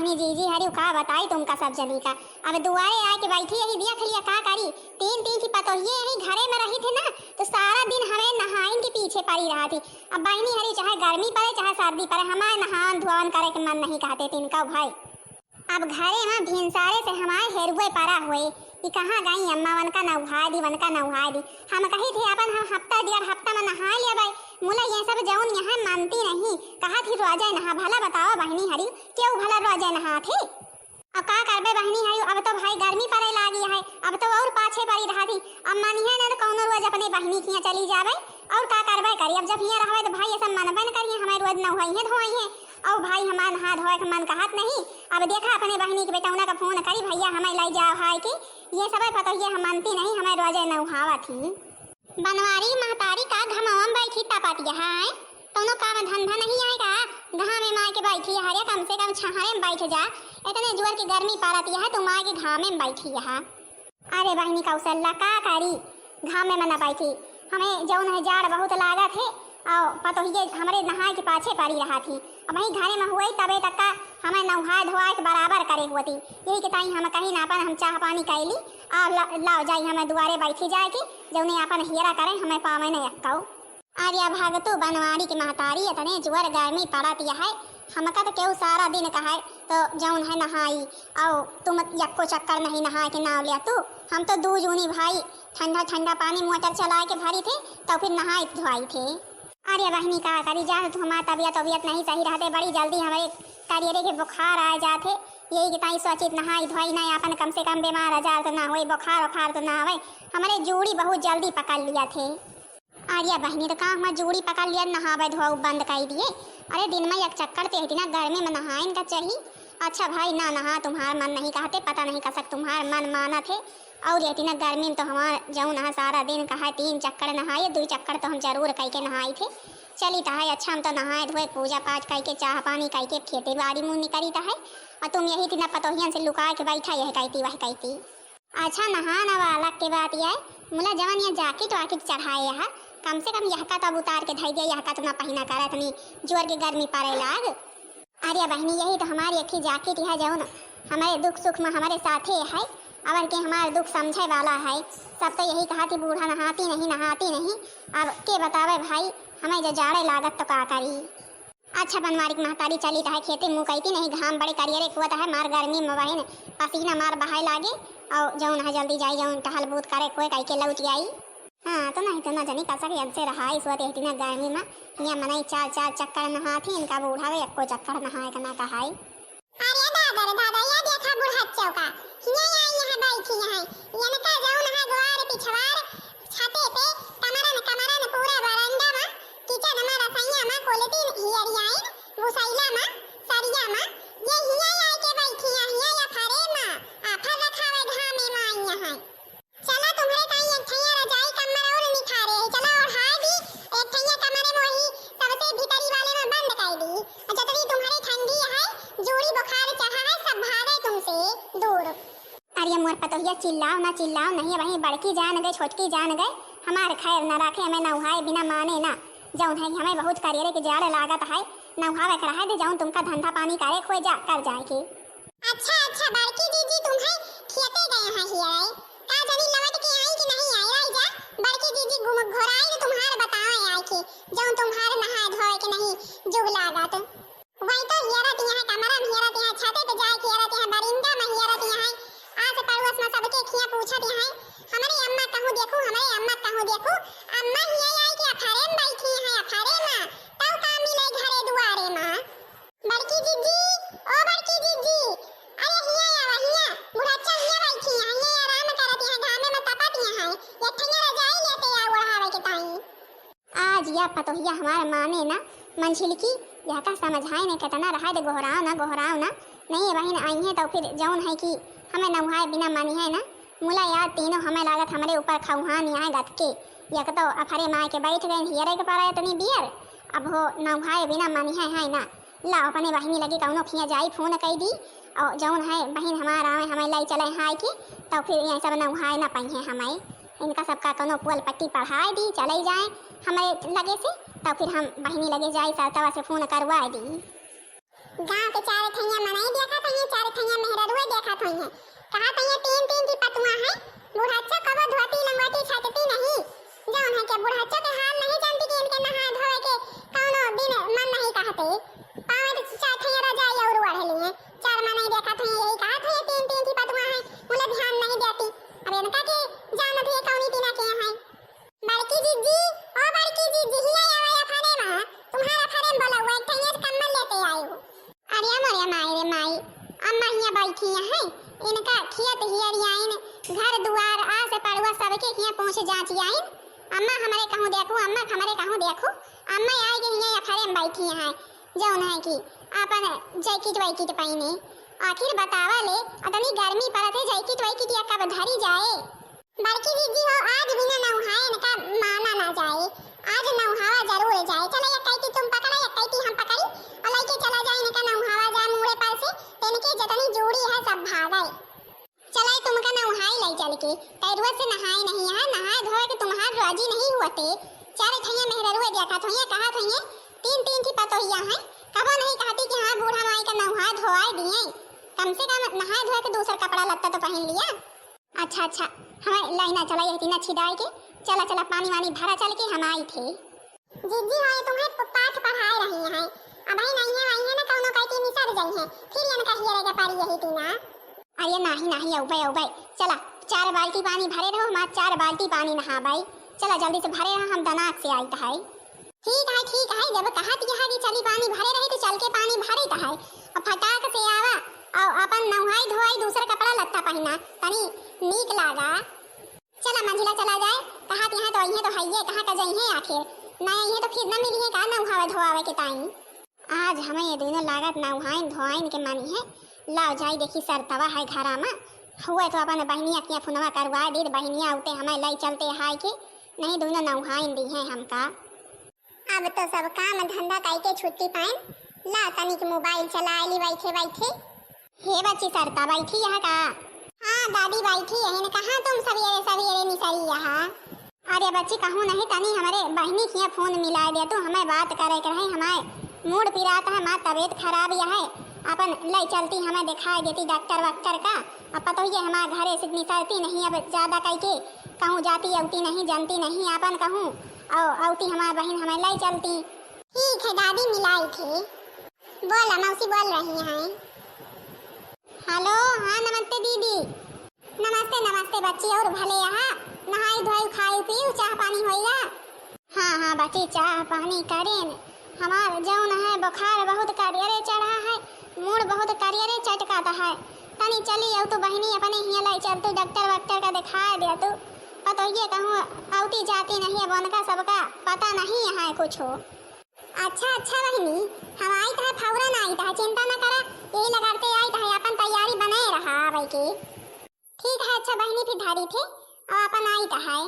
बहनी जीजी हरी का बताई तुमका सब जनी का। अब दुआरे आके बैठी यही दिया खलिया का करी। तीन तीन की पतोहिए यही घरे में रही थे ना तो सारा दिन हमें नहाइन के पीछे पड़ी रहा थी। अब बहनी हरी चाहे गर्मी पड़े चाहे सर्दी पड़े हमारे नहान धुआन करे के मन नहीं कहते थे इनका भाई। अब घरे में भिनसारे से हमारे हेरुए पड़ा हुए कि कहाँ गई अम्मा वन का नहा दी वन का नहा दी। हम कही थे अपन हम हफ्ता डेढ़ हफ्ता में नहा लिया भाई। मुला ये सब जौन यहाँ मानती नहीं कहा थी रोजे नहा। भला बताओ बहनी हरी क्यों भला रोजे नहा थे। अब का करबे बहनी हरी अब तो भाई गर्मी पड़े लागी है। अब तो और पाछे पड़ी रहा थी। अब मानी है ना तो कौन रोज अपने बहनी की चली जावे और का करबे करी। अब जब यहाँ रहे तो भाई ये सब मनबे न करिए हमारे रोज नहाई है धोई है और भाई हमार नहा धोए के मन कहत नहीं। अब देखा अपने बहनी के बेटौना का फोन करी भैया हमें लाई जाओ हाय की ये सब पता ये हम मानती नहीं हमें रोजे नहावा थी। बनवारी महतारी का घमावम बैठी तपाती है दोनों काम धंधा नहीं आएगा। घाम में माँ के बैठी है कम से कम छहारे में बैठ जा। इतने जोर की गर्मी पड़ती है तो माँ के घाम में बैठी है। अरे बहनी कौशल्या का करी घाम में न बैठी हमें जौन है जाड़ बहुत लागत है और पतोहिए हमारे नहाए के पाछे पड़ी रहा थी। अब वही घरे में हुई तबे तक का हमें नहा धोआ के बराबर करे हुए थी। यही के ताई हम कहीं ना अपन हम चाह पानी कैली और लाओ जाई हमें दुआरे बैठी जाए कि जौने अपन हियरा करे हमें पावे नहीं अक्काऊ। आर्या भागतु बनवारी की महतारी इतने जुअर गर्मी पड़ती है हमका तो केहू सारा दिन कहे तो जौन है नहाई और तुम यक्को चक्कर नहीं नहा के नाव लिया तू। हम तो दू जूनी भाई ठंडा ठंडा पानी मोटर चला के भरी थे तो फिर नहाई धोई थे। अरे बहनी का करी जा तो हमारा तबीयत नहीं सही रहते बड़ी जल्दी हमारे करियरे के बुखार आ जाते। यही कि ताई सोचित नहाई धोई नहीं अपन कम से कम बीमार हजार तो ना हो बुखार उखार तो ना आवे। हमारे जूड़ी बहुत जल्दी पकड़ लिया थे। अरे बहनी तो कहाँ हमारे जूड़ी पकड़ लिया नहावे धोआ बंद कर दिए। अरे दिन में एक चक्कर ते ना गर्मी में नहाइन का चाहिए। अच्छा भाई ना नहा तुम्हारा मन नहीं कहते पता नहीं कर सक तुम्हारा मन माना थे और ये ना गर्मी में तो हमारा जऊ नहा सारा दिन कहा 3 चक्कर नहाए 2 चक्कर तो हम जरूर कह के नहाए थे। चली तो है अच्छा हम तो नहाए धोए पूजा पाठ करके चाह पानी करके खेती बाड़ी मुँह करी तो है और तुम यही थी ना पतोहियन से लुका के बैठा यह कहती वह कहती। अच्छा नहाना वाला के बात यह मुला जवन ये जाकिट वाकिट चढ़ाए यहाँ कम से कम यह का तब उतार के धई दिया यह का तो ना पहना कर इतनी जोर की गर्मी पड़े लाग। अरे बहनी यही तो हमारी अखी जाकिट है जो ना हमारे दुख सुख में हमारे साथे है अवर के हमारे दुख समझे वाला है। सब तो यही कहा कि बूढ़ा नहाती नहीं अब के बतावे भाई हमें जो जाड़े लागत तो का करी। अच्छा बनवारी की महतारी चली तो है खेते मुँह कहती नहीं घाम बड़े करियरे कुआ है मार गर्मी में वही पसीना मार बहाए लागे और जौन है जल्दी जाई जौन टहल बूत करे कोई कह के लौट आई। हाँ तो नहीं तो ना जानी कैसा कि से रहा इस वक्त इतनी गर्मी में यहाँ मनाई 4 चक्कर नहाती इनका बूढ़ा वे एको चक्कर नहाए का ना कहाई। अरे दादा ये देखा बुढ़ा चौका यहाँ बैठी है ये न का जाऊं नहा द्वार पिछवार छाते पे कमरन पूरा बरंडा में किचन में रसोईया में कोलेती हियरियाई भुसैला में सरिया में ये हिया आई के बैठी है हिया या फरे में आफर रखावे घामे में आई है। चला तुम्हारे कहीं एक ठैया रजाई कमर और निखारे चला और हाय भी एक ठैया कमरे में वही सबसे भीतरी वाले में बंद कर दी जतनी तुम्हारी ठंडी है जोड़ी बुखार चढ़ा है सब भागे तुमसे दूर। अरे मोर पतोहिया चिल्लाओ नहीं वहीं बड़की जान गए छोटकी जान गए हमारे खैर न रखे हमें नहाए बिना माने ना जौन है हमें बहुत करियरे के जाड़ लागत है नहावे करा है जौन तुमका धंधा पानी करे खोए जा कर जाए की। अच्छा बड़की जीजी तुम्हें खेते गए हैं हियाए का जानी लौट के आई कि नहीं आई रही जा बड़की जीजी घुम घोराई तो तुम्हारे बताओ आई कि जौन तुम्हारे नहा धोए के नहीं जुग लागत वही तो हियरत यहाँ कमरा में हियरत यहाँ छते पे जाए कि हियरत यहाँ बरिंदा में हियरत यहाँ आस पड़ोस में सबके खिया पूछत यहाँ हमारी अम्मा कहूँ देखो अम्मा हिया आई कि अफारे में बैठी है अफारे में तब काम मिले घरे दुआरे में। बड़की जीजी ओ बड़की जीजी अरे हिया बुढ़ाचा हिया बैठी है हिया आराम करत है घामे में तपत है ये ठैया रजाई लेते या ओढ़ावे के ताई। आज या पतोहिया हमारे माने ना मंझिलकी यह का समझाए नहीं कितना रहा दे गोहराव ना नहीं वही ना आई है तो फिर जौन है कि हमें नहाए बिना मानी है ना मुला यार तीनों हमें लागत हमारे ऊपर खौहान यहाँ गत के यक तो अफरे माए के बैठ गए हियरे के पारा इतनी बियर अब हो नहाए बिना मानी है ना ला अपने बहनी लगी कौनो खिया जाई फोन कह दी और जौन है बहन हमारा आवे हमें लाई चले हाय की तो फिर यहाँ सब नहाए ना पाई है हमें इनका सबका कोनो पुअल पट्टी पढ़ाए दी चले जाए हमारे लगे से तो फिर हम बहनी लगे जाए सरतवा से फोन करवा दी। गांव के चार ठैया मनाई देखा था, चार ठैया मेहररुए देखा था। कहा था ये तीन तीन की पतुआ है, बुढ़ाचा कब धोती लंगोटी छटती नहीं। जौन है के बुढ़ाचा के हाल नहीं जानती कि इनके नहा धोए के कौनो दिन मन नहीं कहते। पावे तो चार ठैया रजाई और ओढ़ लिए, चार मनाई देखा था यही कहा था ये तीन तीन की पतुआ है, मुझे ध्यान नहीं देती। अब इनका के जानत है कौनी तीना के है। बड़की जीजी, ओ बड़की जीजी हिया आया फरे मां, तुम्हारा फरे बोला हुआ एक ठैया कम्बल लेते आई हो। अरे मोरे माई रे माई, अम्मा हिया बैठी है, इनका खियत हियरियाइन घर दुआर आस पड़ुआ सबके हिया पहुंच जाची आइन। अम्मा हमारे कहूं देखो, अम्मा हमारे कहूं देखो, अम्मा आई के हिया खरे में बैठी है। जौन है कि अपन जैकेट वैकेट पहने, आखिर बतावा ले अतनी गर्मी पड़त है, जैकेट वैकेट या कब धरी जाए। बड़की दीदी हो आज बिना नहाए इनका माना ना जाए, आज नहावा जरूर जाए। चलो ये कैती तुम पकड़ा, ये कैती हम पकड़ी और लेके चला जाए इनका नहावा जाए मुड़े पर से, इनके जितनी जोड़ी है सब भागाए। चला तुमका नहाई लाई चल के, तैरुआ से नहाई नहीं है, नहाए धोए के तुम्हार राजी नहीं हुआते। चार ठैया मेहररुए देखा थोइया कहा थोइया तीन तीन की पतोहिया है, कबो नहीं कहती कि हां बूढ़ा माई का नहा धोआई दिए। कम से कम नहाए धोए के दूसरा कपड़ा लत्ता तो पहन लिया। अच्छा अच्छा हमें लाइना चला ये तीना छिदाई के, चला चला पानी वानी भरा चल के हम आई थे। जीजी हो ये तुम्हें पाठ पढ़ाए रही हैं, अब ही नहीं है वही है ना कौनो कहती मिसर गई है, फिर इनका हियरे का पारी यही तीना। अरे नहीं नहीं औबे चला 4 बाल्टी पानी भरे रहो, मां 4 बाल्टी पानी नहा भाई। चला जल्दी से भरे रहा, हम दनाक से आई है। ठीक है जब कहा यह कि चली पानी भरे रहे तो चल के पानी भरे है, और फटाक से आवा और अपन नहाई धोई दूसरा कपड़ा लत्ता पहना तनी नीक लागा। चला मंझिला चला जाए, कहा यहाँ तो अइहे तो हइये, कहाँ का जइहे आखिर नहीं अइहे तो फिर न मिलिए का नहावे धोआवे के टाइम। आज हमें ये दोनों लागत नहाइन धोआइन के मानी है। लाओ जाई देखी सरतवा है घरा में, हुए तो अपन बहनिया किया फुनवा करवा दी, बहनिया उते हमें लाई चलते हाय के नहीं दोनों नहाइन दी है हमका। अब तो सब काम धंधा करके छुट्टी पाए, ला तनिक मोबाइल चला ली बैठे बैठे। हे बच्ची सरता बैठी है का? हाँ दादी बैठी है, ने कहा तुम सवेरे सवेरे निसरी यहाँ। अरे बच्ची कहूँ नहीं तनी हमारे बहनी की फोन मिला दे तो हमें बात करे कर है, हमारे मूड पिराता है, माँ तबीयत खराब है, अपन ले चलती हमें दिखाई देती डॉक्टर वक्टर का। अब पता ही हमारे घरे से निकलती नहीं, अब ज्यादा कह के कहूँ जाती औती नहीं जानती नहीं, अपन कहूँ और औती हमारी बहन हमें ले चलती। ठीक है दादी मिलाई थी, बोला मौसी बोल रही हैं। हेलो हाँ नमस्ते दीदी। नमस्ते बच्ची, और भले यहाँ नहाई धोई खाई पी चाह पानी होइगा? हाँ बच्ची चाह पानी करें, हमार जौन है बुखार बहुत करियरे चढ़ा है, मूड बहुत करियरे चटकाता है, तनी चली औ तो बहनी अपने हिया लाई चल तू डॉक्टर वक्टर का दिखा दे तू। पता ये कहूँ औती जाती नहीं है, बनका सबका पता नहीं है कुछ हो। अच्छा बहनी हम आई था फौरन आई था, चिंता न करा, यही लगाते आई था, अपन तैयारी बनाए रहा भाई की। ठीक है अच्छा बहनी फिर धारी थे और अपन आई था है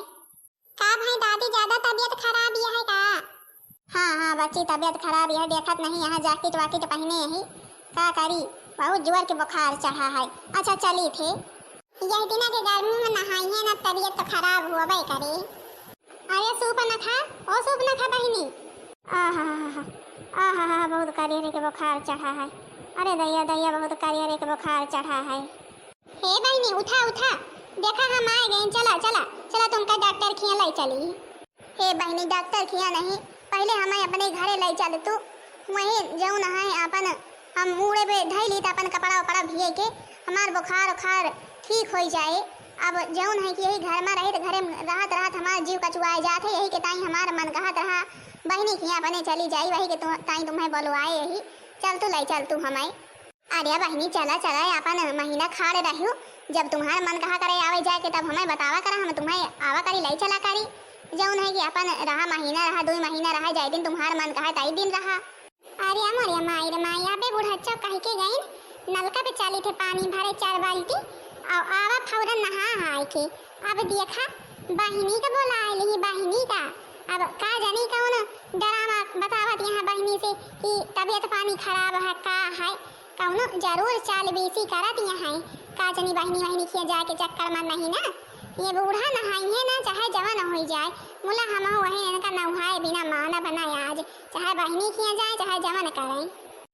का भाई दादी ज्यादा तबीयत खराब है का? हाँ बच्ची तबीयत खराब है, देखत नहीं यहाँ जैकेट वाकेट पहने यही का करी, बहुत जोर के बुखार चढ़ा है। अच्छा चली थे यही दिन के गर्मी में नहाई है ना, तबीयत तो खराब हुआ भाई करे। अरे सूप न खा ओ सूप न खा बहनी, आहा बहुत करियरे के बुखार चढ़ा है। अरे दैया बहुत करियरे के बुखार चढ़ा है। हे बहनी उठा देखा हम आए गए, चला तुमका डॉक्टर खिया लाई चली। हे बहनी डॉक्टर खिया नहीं, पहले हमें अपने घरे लाई चल तू, वहीं जौन है अपन हम मुड़े पे धैली तो अपन कपड़ा उपड़ा भिए के हमार बुखार ठीक हो जाए। अब जौन है कि यही घर में रहे तो घरे रहत हमारा जीव कचुआए जाते, यही के ताई हमार मन कहत रहा बहनी खिया अपने चली जाई, वही के ताई तुम्हें बोलवाए यही चल तू लाई चल तू हमें। अरे बहनी चला अपन महीना खाड़े रहो, जब तुम्हारा मन कहा करे आवे जाए के तब हमें बतावा करा, हम तुम्हें आवा करी लाई चला करी। जौन है कि अपन रहा महीना रहा 2 महीना रहा, जाए दिन तुम्हारा मन कहा ताई दिन रहा। अरे अमरिया माई रे माई अबे बुढ़ाचा कह के गई, नलका पे चली थे पानी भरे 4 बाल्टी और आवा फौरन नहा हाय के। अब देखा बहनी का बोला ली बहनी का, अब का जानी कौन डरामा बतावत यहाँ बहनी से कि तबीयत पानी खराब है का है, कौनो जरूर चाल बेसी करत यहाँ है का जानी बहनी किया जाए के चक्कर में नहीं ना, ये बूढ़ा नहाई है ना चाहे जवान हो जाए, मुला हम वही इनका नहाए बिना माना बनाए आज, चाहे बहनी किया जाए चाहे जवान करें।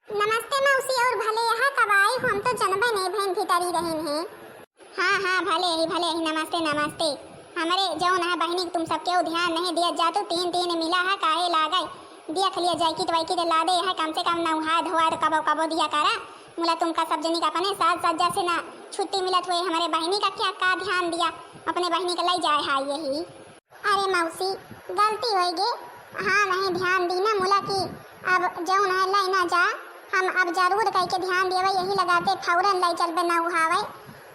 नमस्ते मौसी, और भले यहाँ कब आई हो? हम तो जनबे नहीं बहन भीतरी रहीन है। हाँ भले ही नमस्ते नमस्ते। हमारे जौन है बहनी तुम सबके ध्यान नहीं दिया जातो, तीन मिला है काहे लागई दिया खलिया जैकेट वैकेट ला दे है, कम से कम नहा धोआ कबो कबो दिया करा। मुला तुमका सब जनी का अपने साथ सज्जा से ना छुट्टी मिलत हुए, हमारे बहनी का क्या का ध्यान दिया, अपने बहनी का लाई जाए है यही। अरे मौसी गलती हो गई, हाँ नहीं ध्यान दी ना मुला की अब जौन है लाई ना जा, हम अब जरूर कह के ध्यान देवे यही लगाते फौरन लाई चल पे ना उहावे।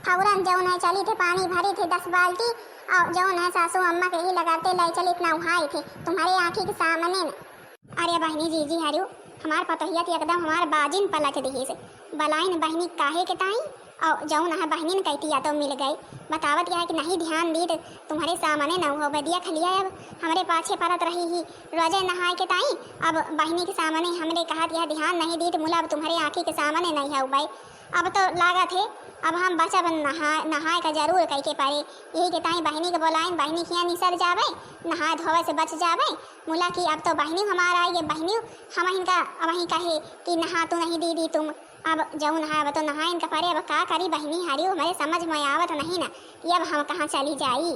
फौरन जौन है चली थे पानी भरी थे 10 बाल्टी, और जौन है सासू अम्मा के ही लगाते लाई चली इतना उहाए थे तुम्हारे आँखी के सामने न। अरे बहनी जी हरियो हमार पतोहिया थी एकदम हमार बाजिन पलट दी से बलाइन बहनी काहे के ताई, और जौन है बहनी ने कहती या तो मिल गई, बतावत यह है कि नहीं ध्यान दी तो तुम्हारे सामने न हो दिया खलिया अब हमारे पाछे परत रही ही रोजे नहाए के ताई, अब बहनी के सामने हमने कहा यह ध्यान नहीं दी तो मुला अब तुम्हारे आँखी के सामने नहीं है भाई। अब तो लागा थे अब हम बचब नहाए का जरूर कह के पारे, यही के ताई बहनी के बोलाइन बहनी किया निसर जावे नहाए धोवे से बच जावे। मुला की अब तो बहनी हमारा ये बहनी हम इनका अब ही कहे कि नहा तो नहीं दीदी तुम, अब जऊ नहा अब तो नहाए इनका पारे, अब का करी बहनी हारियो हमारे समझ में आवत नहीं ना कि अब हम कहाँ चली जाई।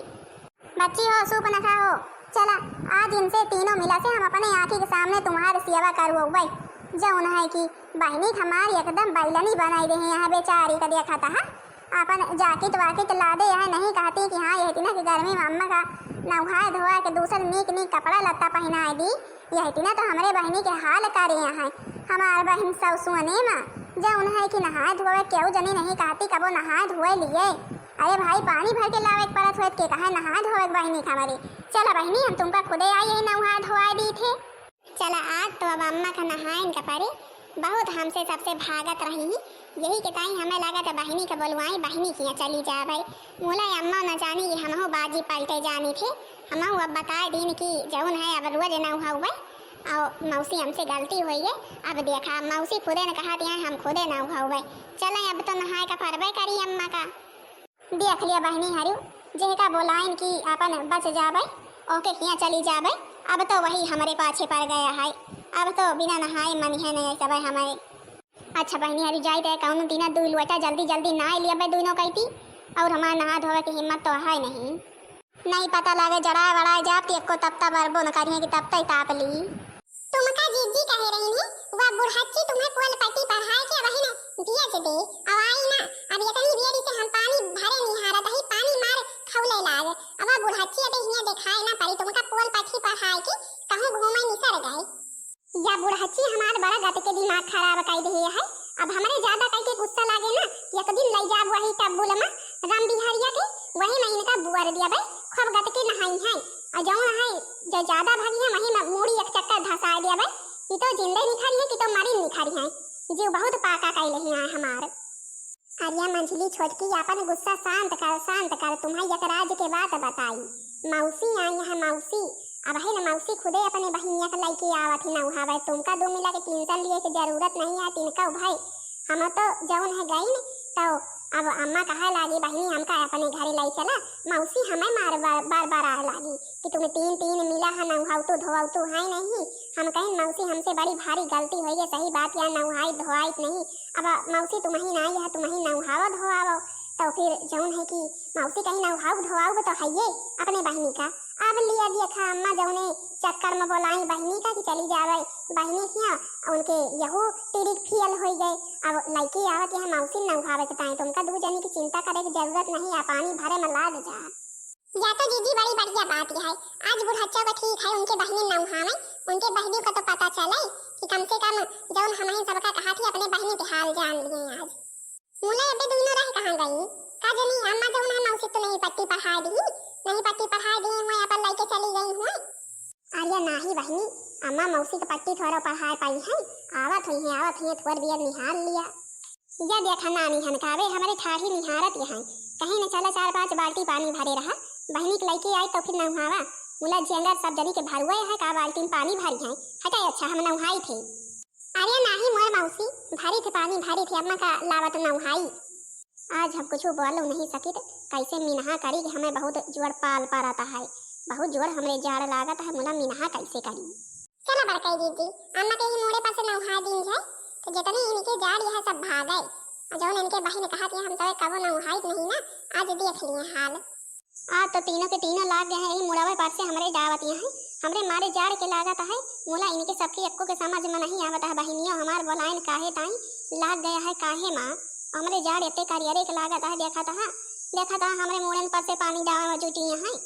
बच्ची हो सूप न खाओ, चला आज इनसे तीनों मिला से हम अपने आँखी के सामने तुम्हारी सेवा करो भाई। जौन है कि बहनी हमारी एकदम बैलनी बनाई दे यहाँ बेचारी का देखा था अपन जाकिट वाकिट ला दे यहाँ नहीं कहती कि हाँ यह ना कि गर्मी में अम्मा का नहाए धोआ के दूसर नीक कपड़ा लत्ता पहनाए दी, यह ना तो हमारे बहनी के हाल करे हैं हमारे बहन सब सुने माँ। जौन है कि नहाए धोए क्यों जनी नहीं कहती कबो नहाए धोए लिए, अरे भाई पानी भर के लावे परत हुए के कहा नहा धोए बहनी हमारी। चला बहनी हम तुमका खुदे आई यही नहा धोआ दी थे। चला आज तो अब अम्मा का नहाए का पारे बहुत हमसे सबसे भागत रही, यही के ताई हमें लगा था बहनी का बोलवाई बहनी किया चली जा भाई। मोला अम्मा न जानी कि हम बाजी पलटे जानी थे, हम अब बताए दिन की जौन है अब रोज न हुआ हुआ और मौसी हमसे गलती हुई है। अब देखा मौसी खुदे ने कहा दिया हम खुदे न हुआ हुआ, चले अब तो नहाए का परबे करी अम्मा का। देख लिया बहनी हरियो जेका बोलाइन की अपन बच जावे ओके किया चली जावे, अब तो वही हमारे पाछे पड़ गया है, अब तो बिना नहाए मन है नहीं सब हमारे। अच्छा बहनी हरी जाए थे कौन दिन दू लोटा जल्दी जल्दी नहा लिया भाई दोनों कहती, और हमारा नहा धोवे की हिम्मत तो है नहीं पता लगे जड़ा वड़ा जाप को तब तब अरबो न करिए कि तब तक ताप ली। तुमका जीजी कहे रही है वह बुढ़ाची तुम्हें कोल पट्टी पढ़ाए के वही ना दिया से दे अब आई ना, अब ये तनी बियरी से हम पानी भरे नहीं हारा दही पानी मार खौले लाग, अब बुढ़ाची अबे हिया दिखाए ना पड़ी तुमका कोल पट्टी पढ़ाए की कहूं घूमे निसर गए। या बुढ़ाची हमार बड़ा गत के दिमाग खराब कर दे है, अब हमारे ज्यादा कह के गुस्सा लागे ना एक दिन ले जा वही टब्बुल में राम बिहारिया के वही महीने का बुआर दिया भाई खूब गत के नहाई है, और जौन है जो ज्यादा भागी है वही मूड़ी एक चक्कर धसा दिया भाई, ये तो जिंदे निखारी है कि तो मरी निखारी है, जीव बहुत पाका कैले हैं हमार। अरिया मंझली छोटकी अपन गुस्सा शांत कर तुम्हारी एक राज के बात बताई। मौसी आई है मौसी, अब है ना मौसी खुदे अपने बहनिया का लेके आवत ही ना उहावे, तुमका 2 मिला के टेंशन लिए की जरूरत नहीं है तिनका भाई, हम तो जौन है गई न तो अब अम्मा कहा लागी बहनी हमका अपने घरे लाई चला, मौसी हमें बार बार आ लागी कि तुम्हें तीन मिला है नहाऊ तो धोआऊ तो है नहीं, हम कहें मौसी हमसे बड़ी भारी गलती हुई है, सही बात या नहाई धोआई नहीं, अब मौसी तुम ही नहीं है तुम ही नहाओ धोआओ, तो फिर जौन है कि मौसी कहीं नहाऊ धोआऊ तो है ये अपने बहनी का। अब लिया देखा अम्मा जौने चक्कर में बोलाई बहनी का कि चली जावे बहनी किया उनके यहू तिरिक फियल हो गए, अब लड़की आवत यहाँ मौसी नहावे के ताई तुमका 2 जनी की चिंता करे की जरूरत नहीं है, पानी भरे में लाग जा। या तो जीजी बड़ी बढ़िया बात है आज बुढ़ाचा का ठीक है उनके बहनी नहावे, उनके बहनी का तो पता चले कि कम से कम जौन हमें सबका कहा थी अपने बहनी के हाल जान लिए आज। मुला अबे दोनों रह कहां गई का जनी अम्मा जौन है मौसी तो नहीं पट्टी पढ़ा दी नहीं पट्टी पढ़ा दी हुए अपन लेके चली गई हुए। अरे नाही बहनी अम्मा मौसी के पट्टी थोड़ा पढ़ाए पाई है, आवत है थोड़ बियर निहार लिया, या देखा नानी हनकावे हमारे ठाही निहारत यहाँ कहीं न चला 4-5 बाल्टी पानी भरे रहा, बहनी के लड़की आई तो फिर नहावा मुला जेंगर सब जनी के भरुए है का बाल्टी में पानी भरी है हटाई, अच्छा हम नहाई थे। अरे नाही मोर मौसी भरी थे पानी भरी थे अम्मा का लावत नहाई। आज हम कुछ बोल नहीं सकित कैसे मिनहा करी कि हमें बहुत जोर पाल पड़ता है, बहुत जोर हमरे जाड़ लागत है, मुला मिनहा कैसे करी। चला बड़काई दीदी अम्मा के ही मोड़े पास नहा दिन है तो जितने इनके जाड़ यह सब भाग गए और जौन इनके बहन कहा कि हम सब कबो नहाइत नहीं ना, आज देख लिए हाल। आज तो तीनों के तीनों लाग गए हैं यही मुड़ावे पार से हमरे डावतियां हैं, हमरे मारे जाड़ के लागत है। मोला इनके सबके एक्को के समझ में नहीं आवत है। बहनियों हमार बोलाइन काहे ताई लाग गया है काहे माँ, हमरे जाड़ एते करियरे के लागत है। देखा था हमरे मुड़न पर से पानी डावा में जुटियां हैं।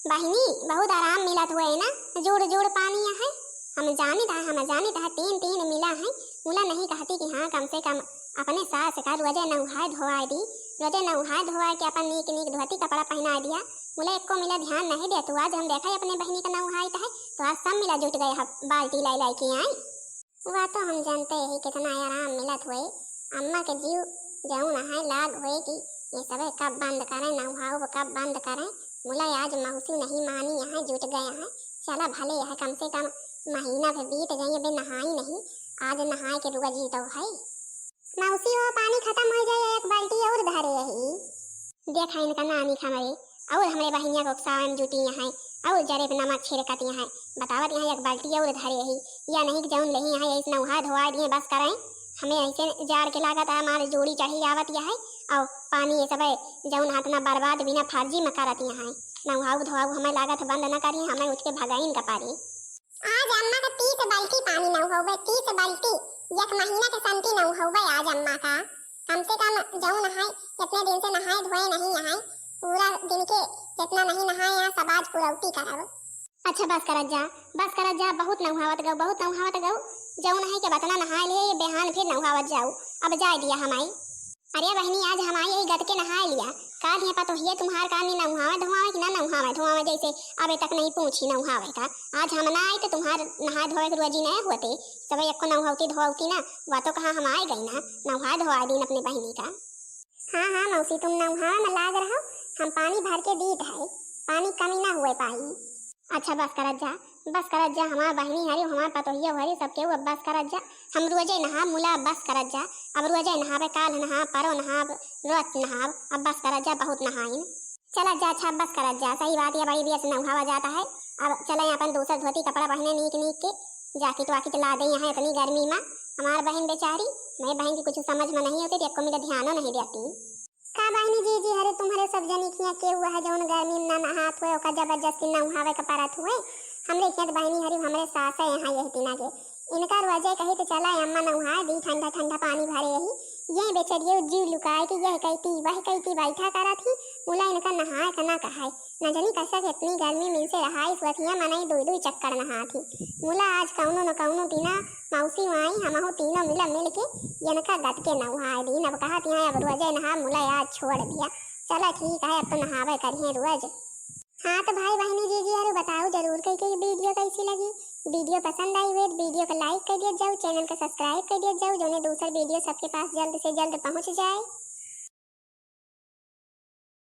बहनी बहुत आराम मिलत हुए ना, जोड़ जोड़ पानी है। हम जानी था तीन मिला है। मुला नहीं कहती कि हाँ कम से कम अपने सास का रोजे नहाए धोआए दी, रोजे नहाए धोआए के अपन नीक नीक धोती कपड़ा पहना दिया। मुला एको मिला ध्यान नहीं दे। तो आज हम देखा अपने बहनी का नहाई है तो आज सब मिला जुट गए बाल्टी लाई के आई। वह तो हम जानते ही कितना आराम मिलत हुए। अम्मा के जीव जाऊँ नहाए लाग हुए कि ये सब कब बंद करें, नहाओ कब बंद करें। मुला आज मौसी नहीं मानी, यहाँ जुट गए हैं। चला भले है कम से कम महीना फिर बीत गई अभी नहाई नहीं, आज नहाए के रुआ जी तो है। मौसी वो पानी खत्म हो जाए एक बाल्टी और धरे यही। देखा इनका नानी खमरे और हमरे बहनिया को सावन जुटी है और जरे पे नमक छिड़कती है। बतावत यहाँ एक बाल्टी और धरे यही या नहीं जौन नहीं है इस नहा धोआ दिए बस करें। हमें ऐसे जाड़ के लागत है हमारे जोड़ी चढ़ी आवत है और पानी ये सब जौन हाथ ना बर्बाद बिना फर्जी में करती है। नहाऊ धोआऊ हमें लागत बंद न करिए, हमें उठ के भगाइन का पारी। आज अम्मा का 30 बाल्टी पानी नहाओगे, 30 बाल्टी एक महीना के संती नहाओगे आज अम्मा का। कम से कम जाऊँ नहाए, इतने दिन से नहाए धोए नहीं नहाए, पूरा दिन के जितना नहीं नहाए यहाँ सब आज पूरौती कराओ। अच्छा बस करत जा बहुत नहावत गऊ जौन है के बतना नहाए लिए बेहान फिर नहावत जाऊ। अब जाए दिया हमाई। अरे बहनी आज हमारी यही गद के नहाए लिया, काल यहाँ पतो हिये तुम्हार का नहीं नहावे धोआवे कि ना नहावे धोआवे, जैसे अबे तक नहीं पूछी नहावे का। आज हम ना आए तो तुम्हार नहा धोए के रोजी नहीं होते, सब एक को नहावती धोआवती ना, वह तो कहाँ हम आए गई ना, नहा धोआ दिन अपने बहनी का। हाँ मौसी तुम नहावे में लाग रहो, हम पानी भर के दीत है, पानी कमी ना हुए पाई। अच्छा बस करत जा हमार बहनी हरी हमार पतोहिया हरी सबके अब बस करत जा। हम रोजे नहा मुला बस करत जा, अब रोजे नहावे काल नहा परो नहा रोज नहा, अब बस करत जा बहुत नहाइन। चला जा अच्छा बस करत जा, सही बात है बड़ी बेस नहावा जाता है। अब चले अपन दूसरा धोती कपड़ा पहने नीक के जाकिट वाकिट ला दे यहाँ इतनी गर्मी में। हमार बहन बेचारी मेरी बहन की कुछ समझ में नहीं होती, मेरा ध्यान नहीं देती। का बहनी जी हरे तुम्हारे सब जनी किया के हुआ है जौन गर्मी में ना नहात हुए ओका जबरदस्ती नहावे का परत हुए। हमरे खेत बहनी हरी हमरे सास है यहाँ यही तीना के इनका रोजे कही तो चला अम्मा नहा दी, ठंडा ठंडा पानी भरे यही ये बेचारी जीव लुकाए कि यह कहती वह कहती बैठा करा थी। मुला इनका नहाए का ना कहा न जानी कैसा इतनी गर्मी मिल से रहा इस वथिया मनाई दो चक्कर नहा थी। मुला आज कौनो न कौनो तीना मौसी आई हम तीनों मिला मिल के इनका गट के नहाए दी। अब कहा थी अब रोजे नहा, मुला आज छोड़ दिया। चला ठीक है अब तो नहावे करिए रोज। हाँ तो भाई बहनी जी यार बताओ जरूर कि वीडियो कैसी लगी। वीडियो पसंद आई हुई वीडियो को लाइक कर दिया जाओ, चैनल को सब्सक्राइब कर दिया जाओ, जो दूसरा वीडियो सबके पास जल्द से जल्द पहुँच जाए।